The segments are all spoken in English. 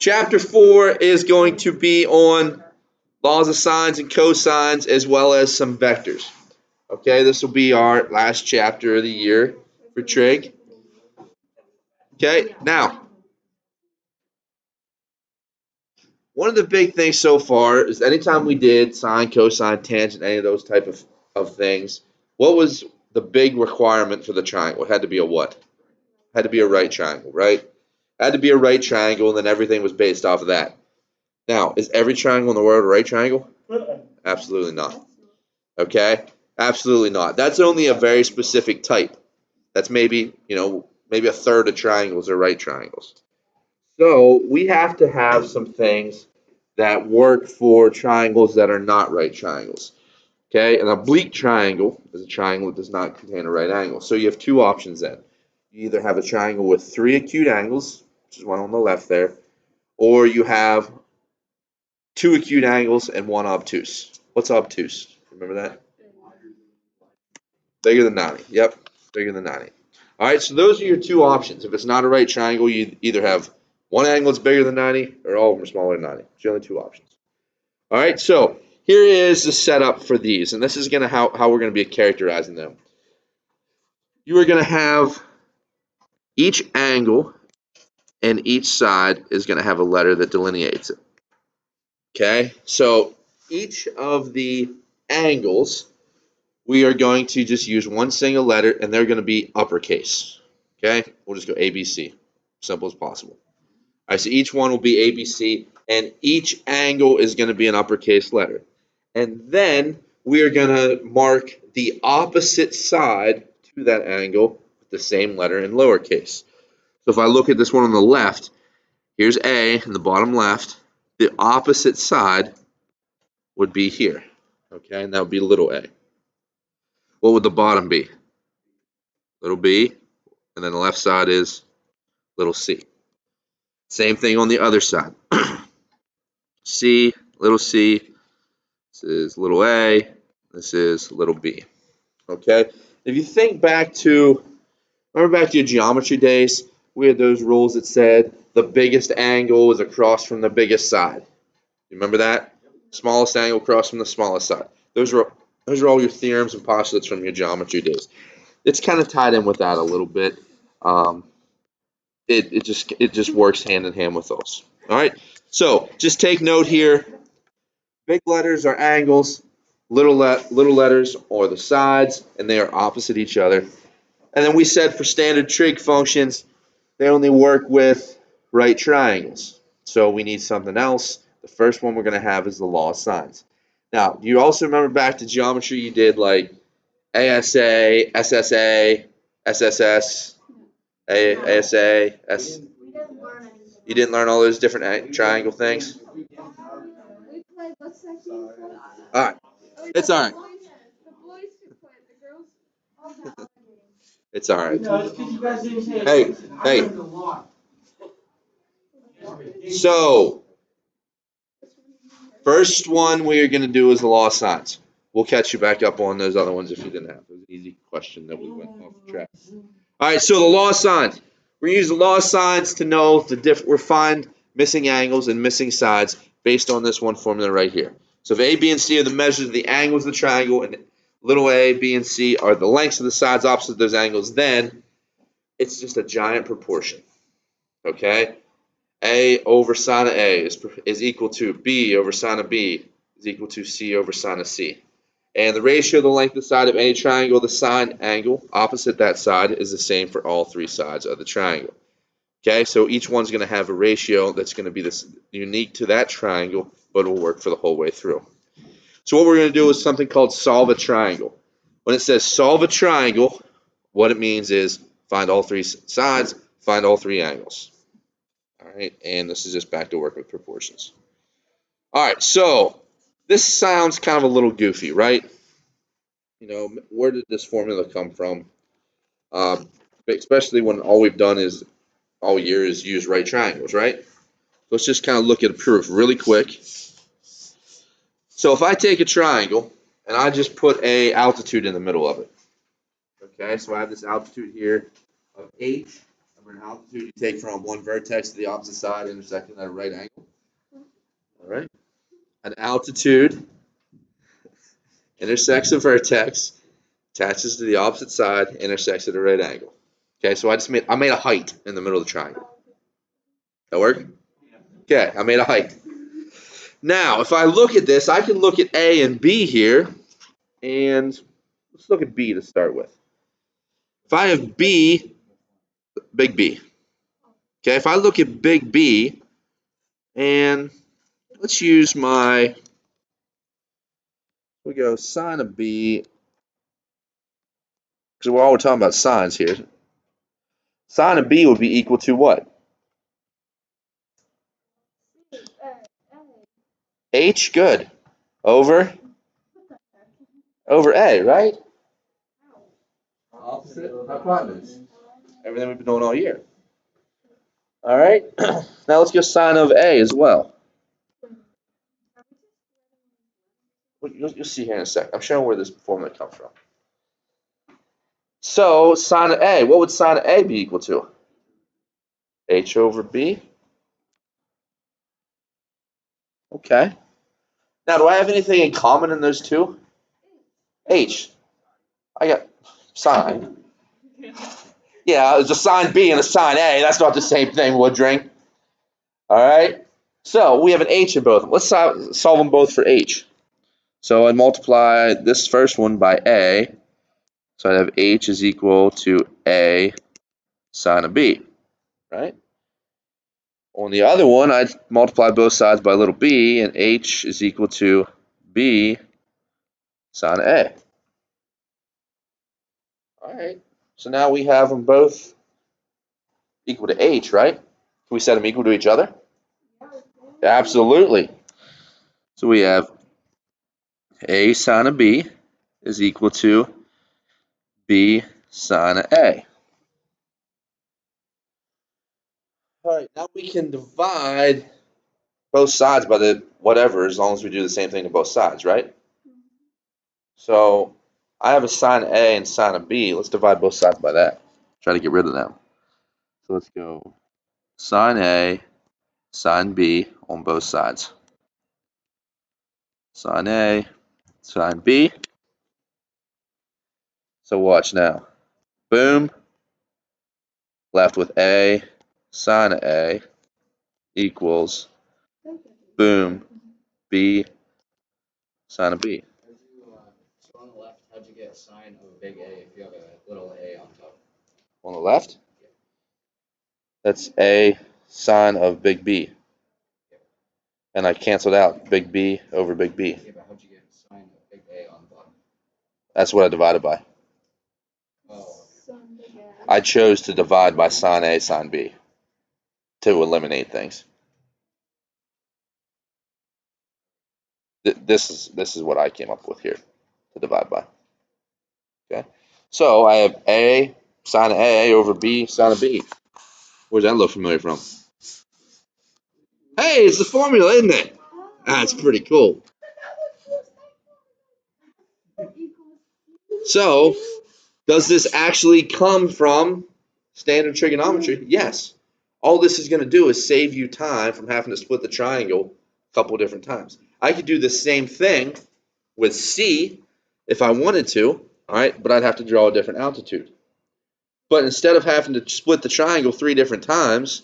Chapter 4 is going to be on laws of sines and cosines as well as some vectors. Okay, this will be our last chapter of the year for trig. Okay, now, one of the big things so far is anytime we did sine, cosine, tangent, any of those type of things, what was the big requirement for the triangle? It had to be a what? It had to be a right triangle, right? It had to be a right triangle, and then everything was based off of that. Now, is every triangle in the world a right triangle? Absolutely not. Okay? Absolutely not. That's only a very specific type. That's maybe a third of triangles are right triangles. So we have to have some things that work for triangles that are not right triangles. Okay? An oblique triangle is a triangle that does not contain a right angle. So you have two options then. You either have a triangle with three acute angles, which is one on the left there, or you have two acute angles and one obtuse. What's obtuse? Remember that? Bigger than 90. Yep, bigger than 90. All right, so those are your two options. If it's not a right triangle, you either have one angle that's bigger than 90 or all of them are smaller than 90. It's the only two options. All right, so here is the setup for these, and this is going to how we're going to be characterizing them. You are going to have each angle and each side is going to have a letter that delineates it. Okay, so each of the angles, we are going to just use one single letter, and they're going to be uppercase. Okay, we'll just go ABC, simple as possible. All right, so each one will be ABC, and each angle is going to be an uppercase letter. And then we are going to mark the opposite side to that angle with the same letter in lowercase. So if I look at this one on the left, here's A in the bottom left. The opposite side would be here. Okay, and that would be little a. What would the bottom be? Little b, and then the left side is little c. Same thing on the other side. C, little c, this is little a, this is little b. Okay? If you think back to, remember back to your geometry days, we had those rules that said the biggest angle is across from the biggest side. You remember that? Smallest angle across from the smallest side. Those are all your theorems and postulates from your geometry days. It's kind of tied in with that a little bit. It just works hand in hand with those. All right. So just take note here. Big letters are angles. Little letters are the sides, and they are opposite each other. And then we said for standard trig functions, they only work with right triangles. So we need something else. The first one we're going to have is the law of sines. Now, do you also remember back to geometry you did like ASA, SSA, SSS, ASA, S? You didn't learn all those different triangle things? All right. It's all right. It's all right. Hey, hey. So, first one we are going to do is the law of sines. We'll catch you back up on those other ones if you didn't have. It was an easy question that we went off the track. All right, so the law of sines. We're going to use the law of sines to know we're find missing angles and missing sides based on this one formula right here. So if A, B, and C are the measures of the angles of the triangle, and little a, B, and C are the lengths of the sides opposite those angles, then it's just a giant proportion. Okay? A over sine of A is equal to B over sine of B is equal to C over sine of C. And the ratio of the length of the side of any triangle, the sine angle opposite that side, is the same for all three sides of the triangle. Okay, so each one's going to have a ratio that's going to be this unique to that triangle, but it will work for the whole way through. So what we're going to do is something called solve a triangle. When it says solve a triangle, what it means is find all three sides, find all three angles. All right, and this is just back to work with proportions. All right, so this sounds kind of a little goofy, right? You know, where did this formula come from? Especially when all we've done is all year is use right triangles, right? Let's just kind of look at a proof really quick. So if I take a triangle and I just put a altitude in the middle of it, okay? So I have this altitude here of h Remember, an altitude you take from one vertex to the opposite side, intersecting at a right angle. All right. An altitude intersects a vertex, attaches to the opposite side, intersects at a right angle. Okay, so I made a height in the middle of the triangle. That work? Okay, I made a height. Now, if I look at this, I can look at A and B here, and let's look at B to start with. If I have B, big B. Okay, if I look at big B, and let's use we go sine of B, because we're talking about sines here. Sine of B would be equal to what? H, good. Over A, right? Opposite hypotenuse. Everything we've been doing all year. All right. Now let's get sine of A as well. You'll see here in a sec. I'm showing where this formula comes from. So sine of A, what would sine of A be equal to? H over B. Okay. Now, do I have anything in common in those two? H. I got sine. Yeah, there's a sine B and a sine A. That's not the same thing, Woodring. All right. So we have an H in both of them. Let's solve them both for H. So I'd multiply this first one by A. So I'd have H is equal to A sine of B, right? On the other one, I'd multiply both sides by little b, and H is equal to B sine of A. All right. So now we have them both equal to H, right? Can we set them equal to each other? Absolutely. So we have A sine of B is equal to B sine of A. All right, now we can divide both sides by the whatever, as long as we do the same thing to both sides, right? So I have a sine of A and sine of B. Let's divide both sides by that. Try to get rid of them. So let's go sine A, sine B on both sides. Sine A, sine B. So watch now. Boom. Left with A sine of A equals boom B sine of B. So on the left, how'd you get sine of a big A if you have a little a on top? On the left, that's A sine of big B. And I canceled out big B over big B. Yeah, but how'd you get sine of big A on the bottom? That's what I divided by. Oh. I chose to divide by sine A sine B to eliminate things. This is what I came up with here to divide by. Okay, so I have A sine of A over B sine of B. Where's that look familiar from? Hey, it's the formula, isn't it? That's pretty cool. So, does this actually come from standard trigonometry? Yes. All this is going to do is save you time from having to split the triangle a couple different times. I could do the same thing with C if I wanted to, all right, but I'd have to draw a different altitude. But instead of having to split the triangle 3 different times,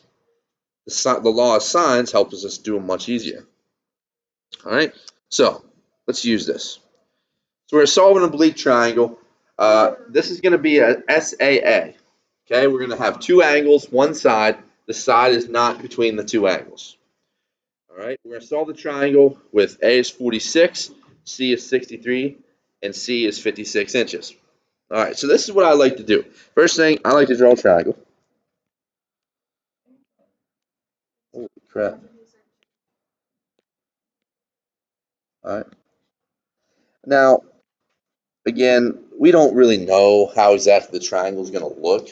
the law of sines helps us do them much easier. All right, so let's use this. So we're solving an oblique triangle. This is going to be a SAA. Okay, we're going to have two angles, one side. The side is not between the two angles. All right, we're going to solve the triangle with A is 46, C is 63, and C is 56 inches. All right, so this is what I like to do. First thing, I like to draw a triangle. Holy crap. All right. Now, again, we don't really know how exactly the triangle is going to look.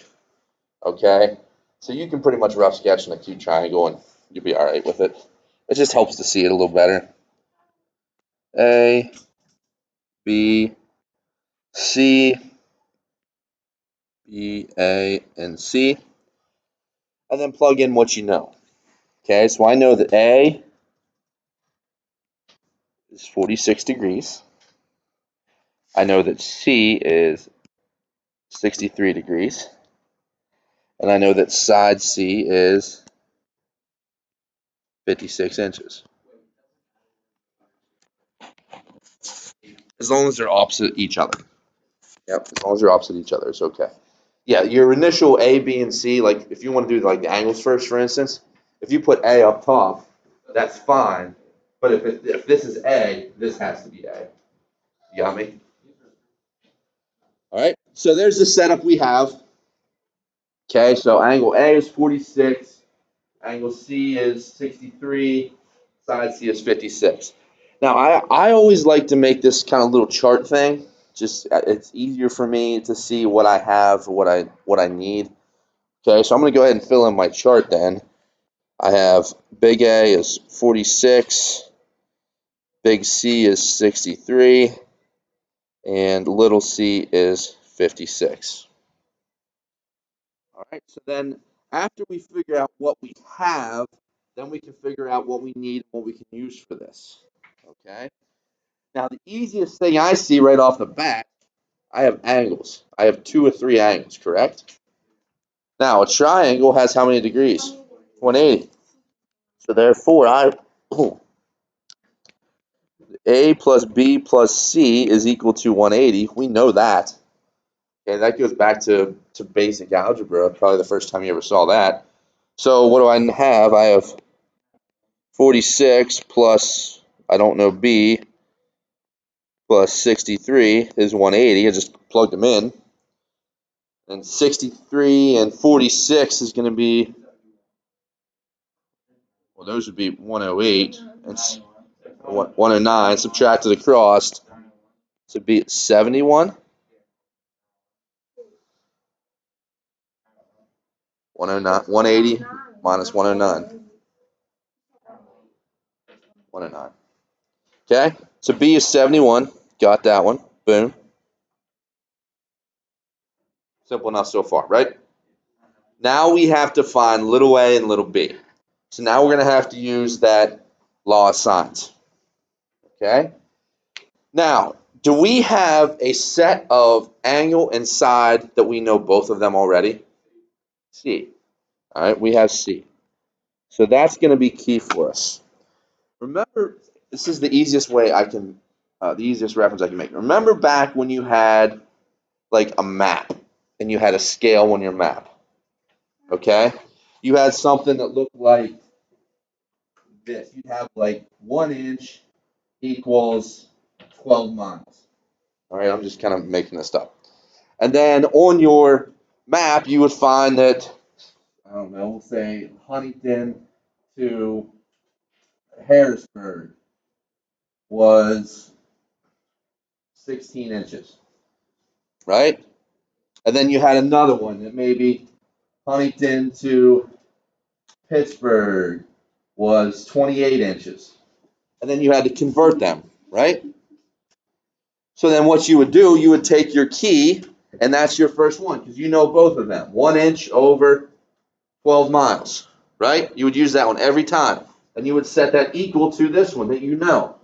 Okay, so you can pretty much rough sketch an acute triangle and you'll be all right with it. It just helps to see it a little better. A, B, C, B, A, and C. and then plug in what you know. Okay, so I know that A is 46 degrees. I know that C is 63 degrees. And I know that side C is 56 inches. As long as they're opposite each other. Yep, as long as they're opposite each other, it's okay. Yeah, your initial A, B, and C, like if you want to do like the angles first, for instance, if you put A up top, that's fine. But if this is A, this has to be A. You got me? All right, so there's the setup we have. Okay, so angle A is 46, angle C is 63, side C is 56. Now, I always like to make this kind of little chart thing. Just it's easier for me to see what I have, what I need. Okay, so I'm going to go ahead and fill in my chart then. I have big A is 46, big C is 63, and little c is 56. All right, so then after we figure out what we have, then we can figure out what we need and what we can use for this. Okay, now the easiest thing I see right off the bat, I have angles. I have 2 or 3 angles, correct? Now a triangle has how many degrees? 180. So therefore, A plus B plus C is equal to 180. We know that. Okay, that goes back to basic algebra, probably the first time you ever saw that. So what do I have? I have 46 plus, I don't know, B plus 63 is 180. I just plugged them in. And 63 and 46 is going to be, well, those would be 108 and 109. Subtracted across to be 71. 109, 180 minus 109. 109. Okay, so B is 71. Got that one. Boom. Simple enough so far, right? Now we have to find little a and little b. So now we're going to have to use that law of sines. Okay? Now, do we have a set of angle and side that we know both of them already? C. All right, we have C. So that's going to be key for us. Remember, this is the easiest way the easiest reference I can make. Remember back when you had like a map and you had a scale on your map. Okay? You had something that looked like this. You'd have like 1 inch equals 12 miles. All right, I'm just kind of making this up. And then on your map, you would find that, I don't know, we'll say Huntington to Harrisburg was 16 inches, right? And then you had another one that maybe Huntington to Pittsburgh was 28 inches. And then you had to convert them, right? So then what you would do, you would take your key, and that's your first one, because you know both of them. 1 inch over 12 miles, right? You would use that one every time. And you would set that equal to this one that you know.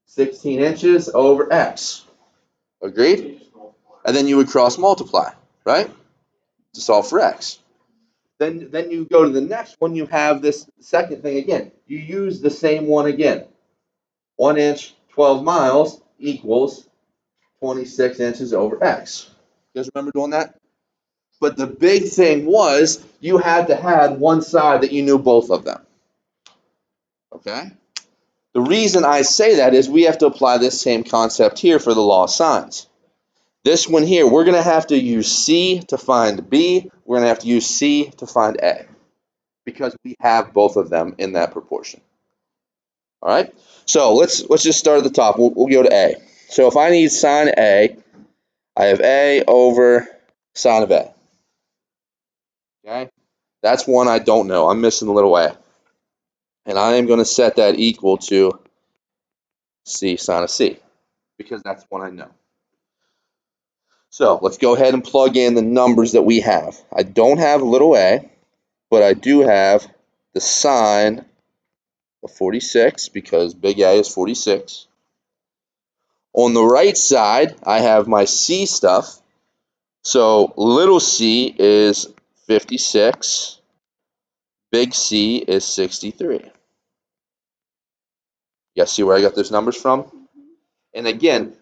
16 inches over x. Agreed? And then you would cross multiply, right? To solve for x. Then you go to the next one, you have this second thing again. You use the same one again. 1 inch, 12 miles equals 26 inches over x. You guys remember doing that? But the big thing was you had to have one side that you knew both of them. Okay? The reason I say that is we have to apply this same concept here for the law of sines. This one here, we're going to have to use C to find B. We're going to have to use C to find A because we have both of them in that proportion. All right? So let's just start at the top. We'll go to A. So if I need sine A, I have A over sine of A. Okay? That's one I don't know. I'm missing a little a. And I am going to set that equal to C sine of C because that's one I know. So let's go ahead and plug in the numbers that we have. I don't have little a. but I do have the sine of 46 because big A is 46. On the right side, I have my C stuff. So little c is 56. Big C is 63. You guys see where I got those numbers from? And again,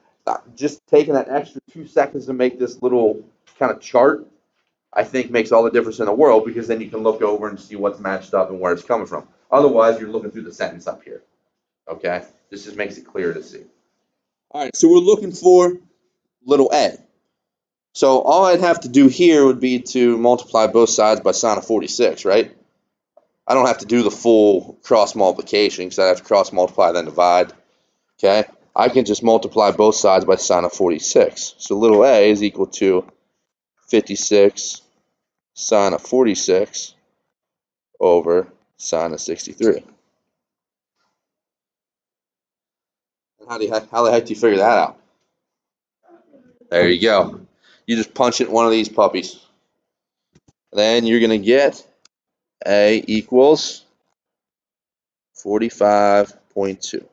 just taking that extra 2 seconds to make this little kind of chart, I think makes all the difference in the world because then you can look over and see what's matched up and where it's coming from. Otherwise, you're looking through the sentence up here. Okay? This just makes it clear to see. All right, so we're looking for little a. So all I'd have to do here would be to multiply both sides by sine of 46, right? I don't have to do the full cross multiplication because I have to cross multiply then divide. Okay? I can just multiply both sides by sine of 46. So little a is equal to 56 sine of 46 over sine of 63. How the heck do you figure that out? There you go. You just punch it in one of these puppies. Then you're going to get a equals 45.2.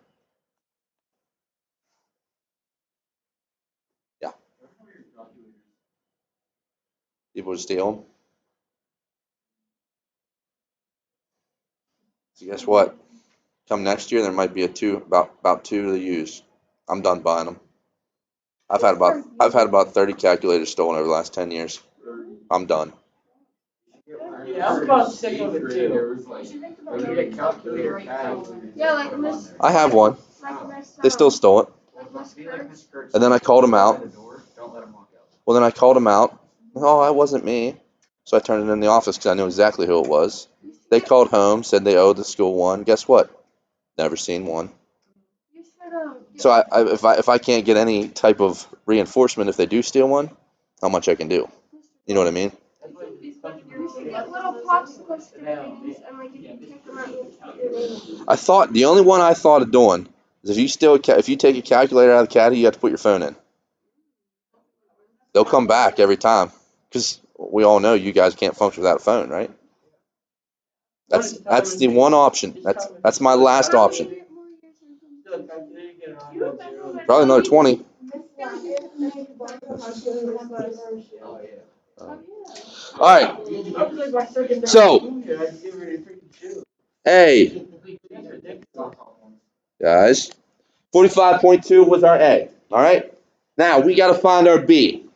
Yeah. People are stealing. So guess what? Come next year, there might be about two to use. I'm done buying them. I've had about 30 calculators stolen over the last 10 years. I'm done. Yeah, I'm about sick of it too. Get a calculator pad. Yeah, like Miss. I have one. Like Miss. They still stole it. Like Miss Kurtz. And then I called them out. Don't let them walk out. Well, then I called them out. Oh, that wasn't me. So I turned it in the office because I knew exactly who it was. They called home, said they owed the school one. Guess what? Never seen one. You should So if I can't get any type of reinforcement if they do steal one, how much I can do? You know what I mean? You should get little popsicle stick things and like if you pick them out, you put your name. I thought the only one I thought of doing is if you take a calculator out of the caddy, you have to put your phone in. They'll come back every time because we all know you guys can't function without a phone, right? That's the one option. That's my last option. Probably another 20. All right. So, A, guys, 45.2 was our A. All right. Now we got to find our B.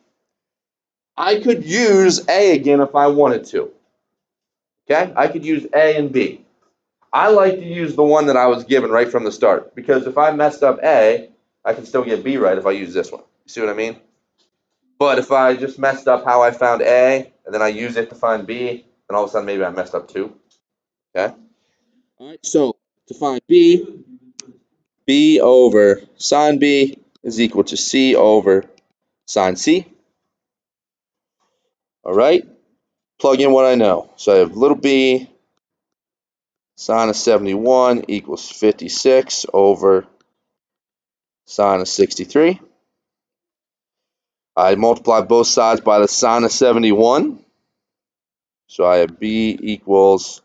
I could use A again if I wanted to. Okay, I could use A and B. I like to use the one that I was given right from the start because if I messed up A, I can still get B right if I use this one. You see what I mean? But if I just messed up how I found A and then I use it to find B, then all of a sudden maybe I messed up too. Okay? All right, so to find B, B over sine B is equal to C over sine C. All right? Plug in what I know. So I have little b sine of 71 equals 56 over sine of 63. I multiply both sides by the sine of 71. So I have b equals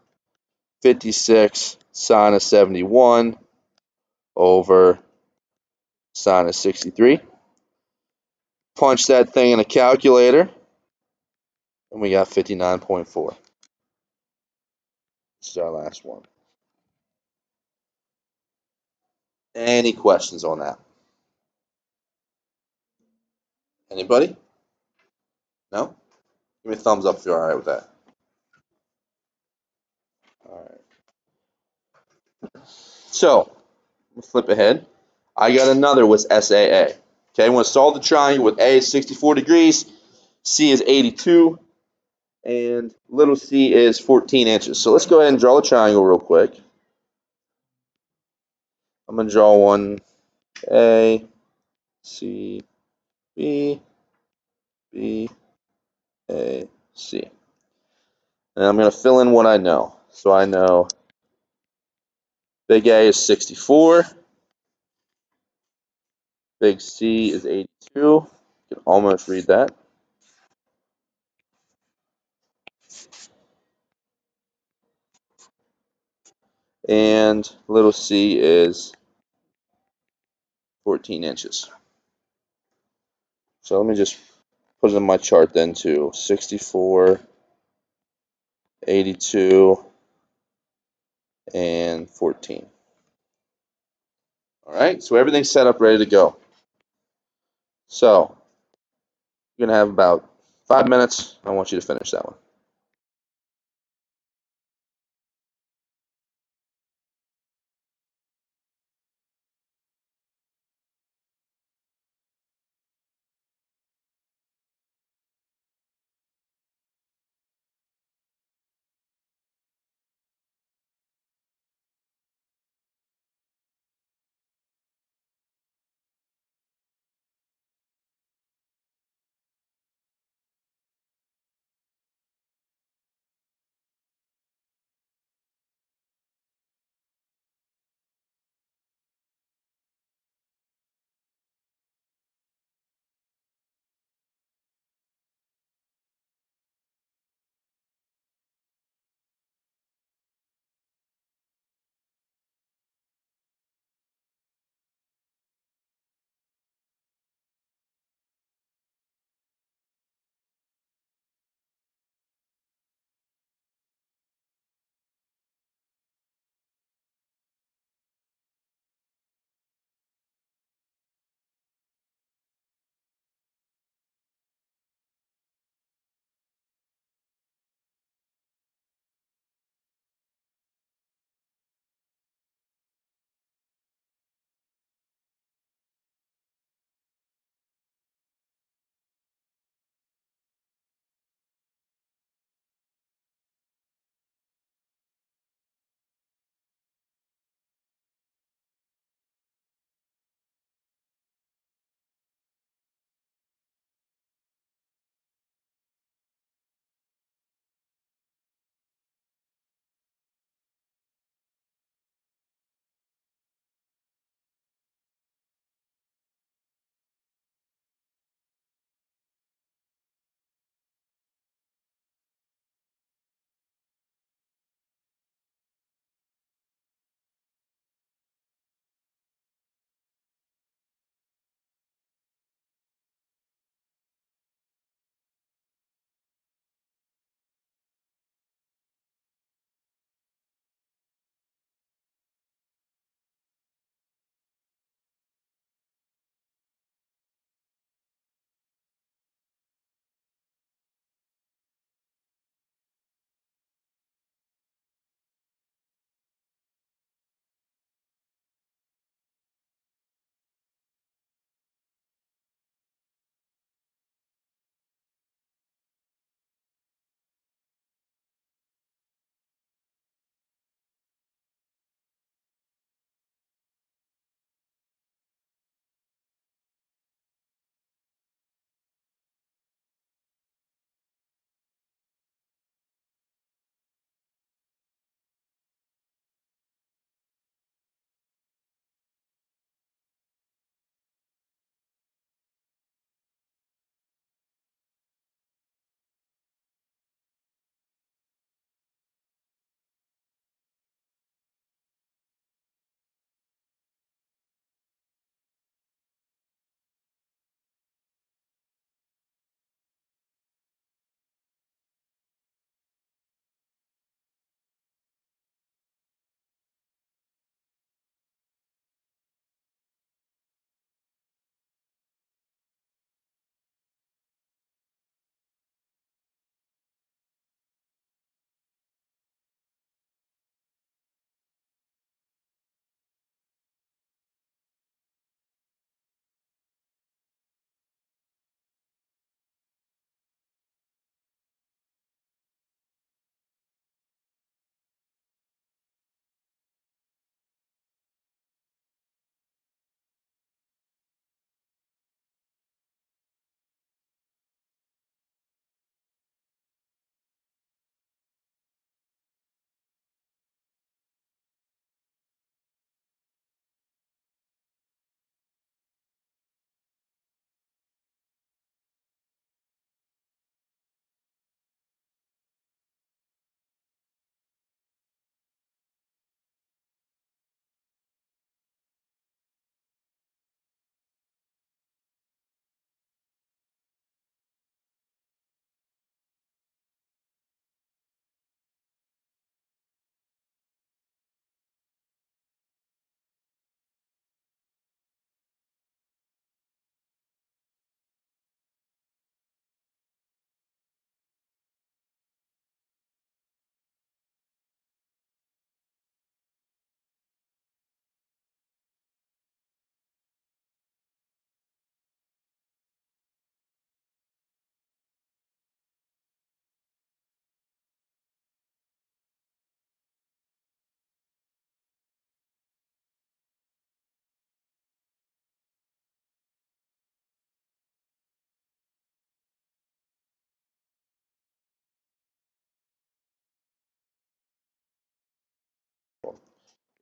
56 sine of 71 over sine of 63. Punch that thing in a calculator, and we got 59.4. This is our last one. Any questions on that? Anybody? No? Give me a thumbs up if you're all right with that. All right. So, we'll flip ahead. I got another with SAA. Okay, I'm going to solve the triangle with A is 64 degrees, C is 82, and little c is 14 inches. So let's go ahead and draw a triangle real quick. I'm going to draw one A, C, B, B, A, C. And I'm going to fill in what I know. So I know big A is 64, big C is 82. You can almost read that. and little c is 14 inches. So let me just put it in my chart then to 64, 82, and 14. All right, so everything's set up, ready to go. So you're going to have about 5 minutes. I want you to finish that one.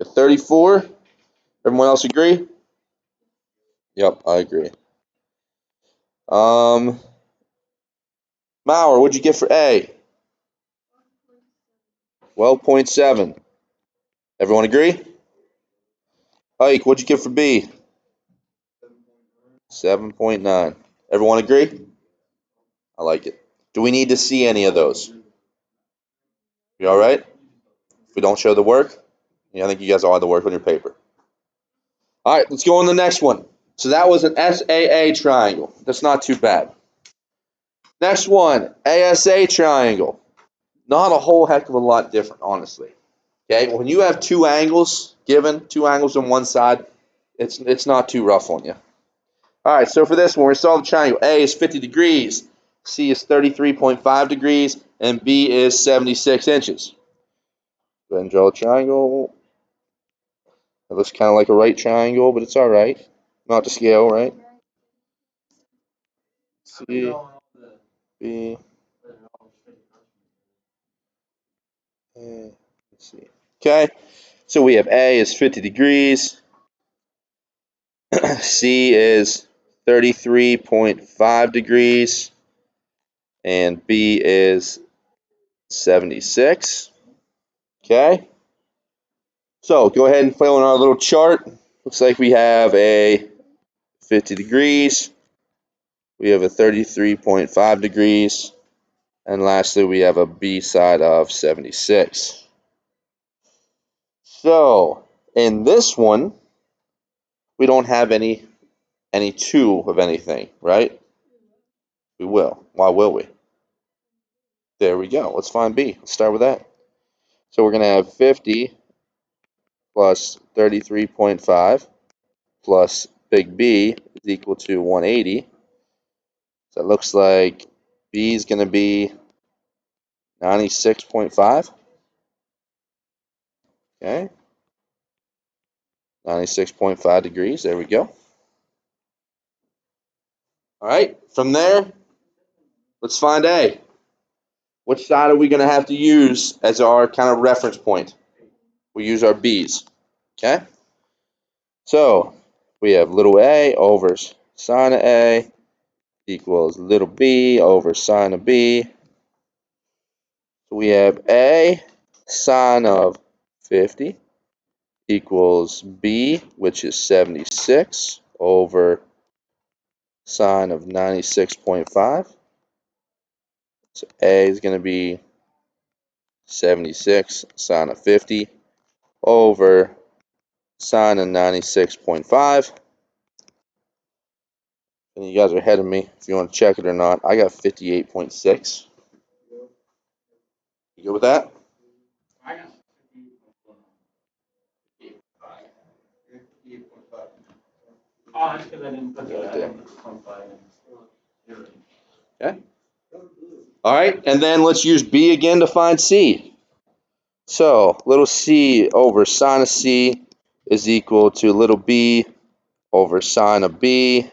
Got 34. Everyone else agree? Yep, I agree. Mauer, what'd you get for A? 12.7. Everyone agree? Ike, what'd you get for B? 7.9. Everyone agree? I like it. Do we need to see any of those? You all right? If we don't show the work? Yeah, I think you guys all have the work on your paper. All right, let's go on to the next one. So that was an SAA triangle. That's not too bad. Next one, ASA triangle. Not a whole heck of a lot different, honestly. Okay, when you have two angles given, two angles on one side, it's not too rough on you. All right, so for this one, we saw the triangle. A is 50 degrees, C is 33.5 degrees, and B is 76 inches. Go ahead and draw a triangle. It looks kind of like a right triangle, but it's all right. Not to scale, right? C, B, A, C. Okay, so we have A is 50 degrees, C is 33.5 degrees, and B is 76. Okay, so go ahead and fill in our little chart. Looks like we have a 50 degrees, we have a 33.5 degrees, and lastly we have a B side of 76. So in this one, we don't have any two of anything, right? We will. Why will we? There we go. Let's find B. Let's start with that. So we're going to have 50 plus 33.5 plus big B is equal to 180. So it looks like B is going to be 96.5. Okay. 96.5 degrees. There we go. All right. From there, let's find A. Which side are we going to have to use as our kind of reference point? We use our B's. Okay. So we have little a over sine of A equals little b over sine of B. So we have A sine of 50 equals B, which is 76, over sine of 96.5. So A is going to be 76 sine of 50 over sine of 96.5. And you guys are ahead of me if you want to check it or not. I got 58.6. You good with that? I got 58.5. Oh, that's because I didn't put Right the there. 0.5 in. Okay. All right, and then let's use B again to find C. So little c over sine of C is equal to little b over sine of B.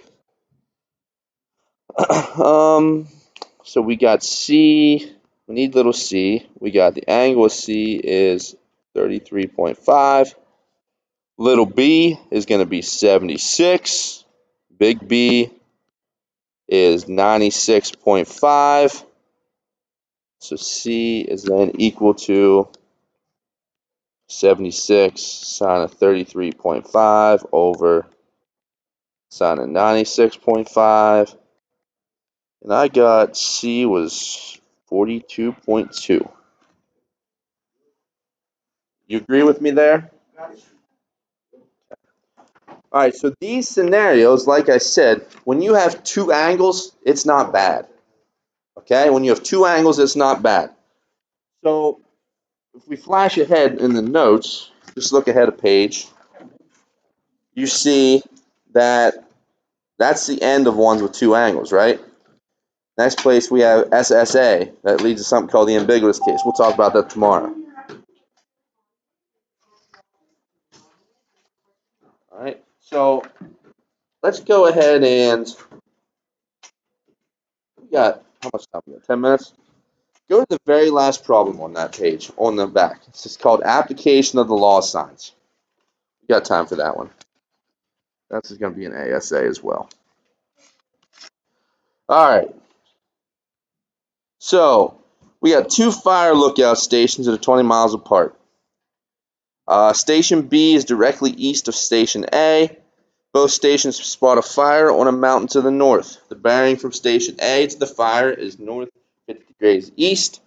So we got C, we need little c. We got the angle of C is 33.5. Little b is going to be 76. Big B is 96.5. So C is then equal to 76 sine of 33.5 over sine of 96.5. And I got C was 42.2. You agree with me there? All right, so these scenarios, like I said, when you have two angles, it's not bad. Okay, when you have two angles, it's not bad. So if we flash ahead in the notes, just look ahead a page, you see that that's the end of ones with two angles, right? Next place we have SSA. That leads to something called the ambiguous case. We'll talk about that tomorrow. All right, so let's go ahead and we got how much time we got? 10 minutes. Go to the very last problem on that page on the back. It's just called application of the law signs. You got time for that one. That's going to be an ASA as well. All right. So we got 2 fire lookout stations that are 20 miles apart. Station B is directly east of Station A. Both stations spot a fire on a mountain to the north. The bearing from Station A to the fire is north 50 degrees east,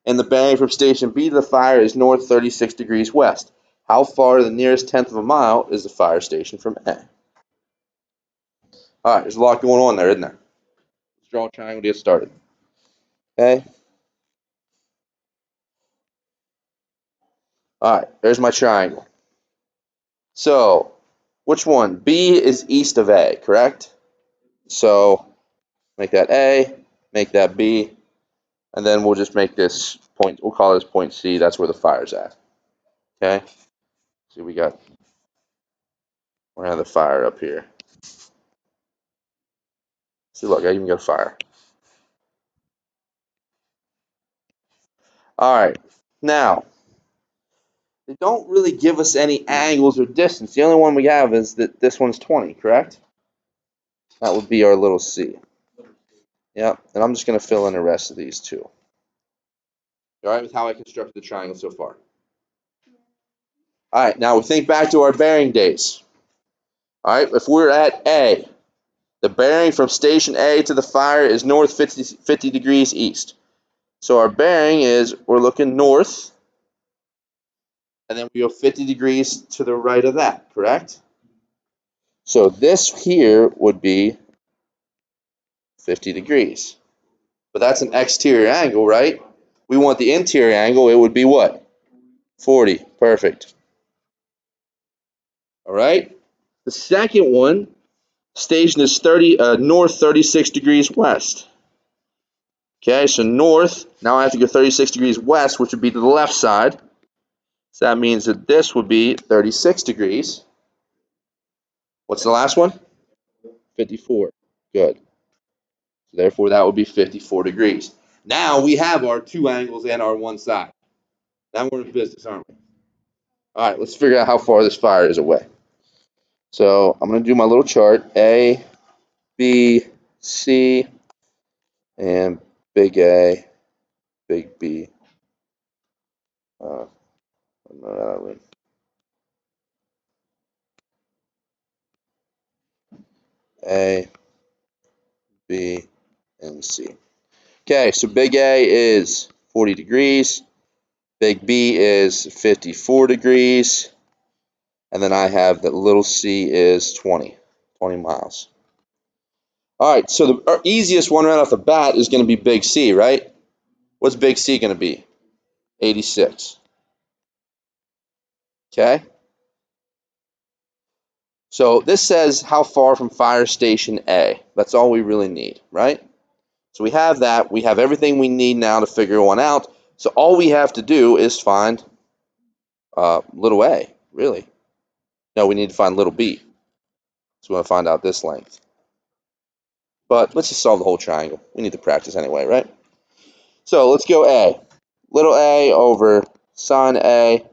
and the bearing from Station B to the fire is north 36 degrees west. How far the nearest tenth of a mile is the fire station from A? All right, there's a lot going on there, isn't there? Let's draw a triangle to get started. Okay. All right, there's my triangle. So, which one? B is east of A, correct? So, make that A, make that B, and then we'll just make this point, we'll call this point C. That's where the fire's at. Okay? See, we're going to have the fire up here. See, look, I even got fire. All right. Now, they don't really give us any angles or distance. The only one we have is that this one's 20, correct? That would be our little C. Yep, and I'm just going to fill in the rest of these too. All right, with how I constructed the triangle so far. All right, now we think back to our bearing days. All right, if we're at A, the bearing from station A to the fire is north 50 degrees east. So our bearing is, we're looking north, and then we go 50 degrees to the right of that, correct? So this here would be 50 degrees. But that's an exterior angle, right? We want the interior angle, it would be what? 40, perfect. All right, the second one, station is north 36 degrees west. Okay, so north, now I have to go 36 degrees west, which would be to the left side. So that means that this would be 36 degrees. What's the last one? 54. Good. So therefore, that would be 54 degrees. Now we have our 2 angles and our 1 side. Now we're in business, aren't we? All right, let's figure out how far this fire is away. So I'm going to do my little chart. A, B, C, and big A, big B. A, B, and C. Okay, so big A is 40 degrees. Big B is 54 degrees. And then I have that little C is 20 miles. All right, so the easiest one right off the bat is going to be big C, right? What's big C going to be? 86. Okay? So this says how far from fire station A. That's all we really need, right? So we have that. We have everything we need now to figure one out. So all we have to do is find little a, really. No, we need to find little b. So we want to find out this length. But let's just solve the whole triangle. We need to practice anyway, right? So let's go a. Little a over sine a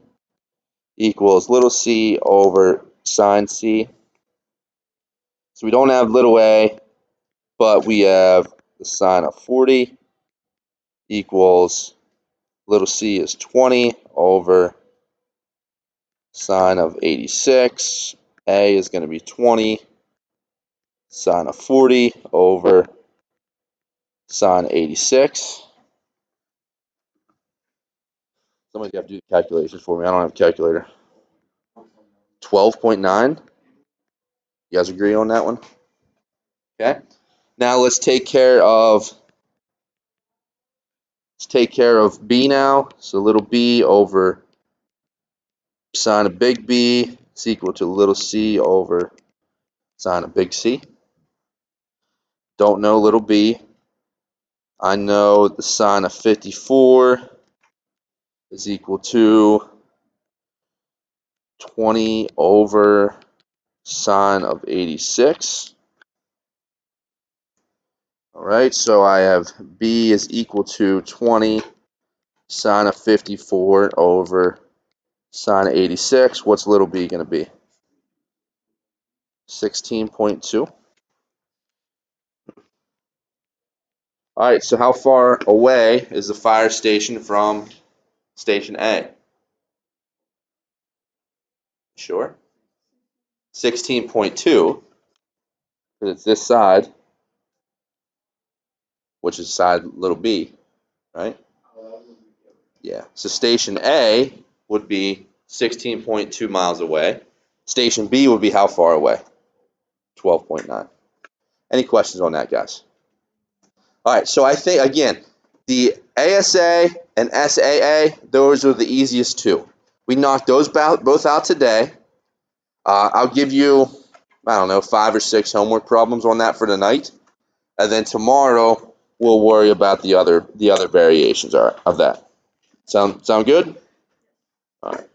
equals little c over sine c. So we don't have little a, but we have the sine of 40 equals little c is 20 over sine of 86. A is going to be 20 sine of 40 over sine 86. Somebody's got to do the calculations for me. I don't have a calculator. 12.9. You guys agree on that one? Okay. Now let's take care of B now. So little b over sine of big B is equal to little c over sine of big C. Don't know little b. I know the sine of 54 is equal to 20 over sine of 86. All right, so I have b is equal to 20 sine of 54 over sine of 86. What's little b going to be? 16.2. All right, so how far away is the fire station from station A? Sure. 16.2, because it's this side, which is side little b, right? Yeah. So station A would be 16.2 miles away. Station B would be how far away? 12.9. Any questions on that, guys? All right, so I think, again, the ASA and SAA, those are the easiest two. We knocked those both out today. I'll give you, I don't know, 5 or 6 homework problems on that for tonight. And then tomorrow, we'll worry about the other variations of that. Sound good? All right.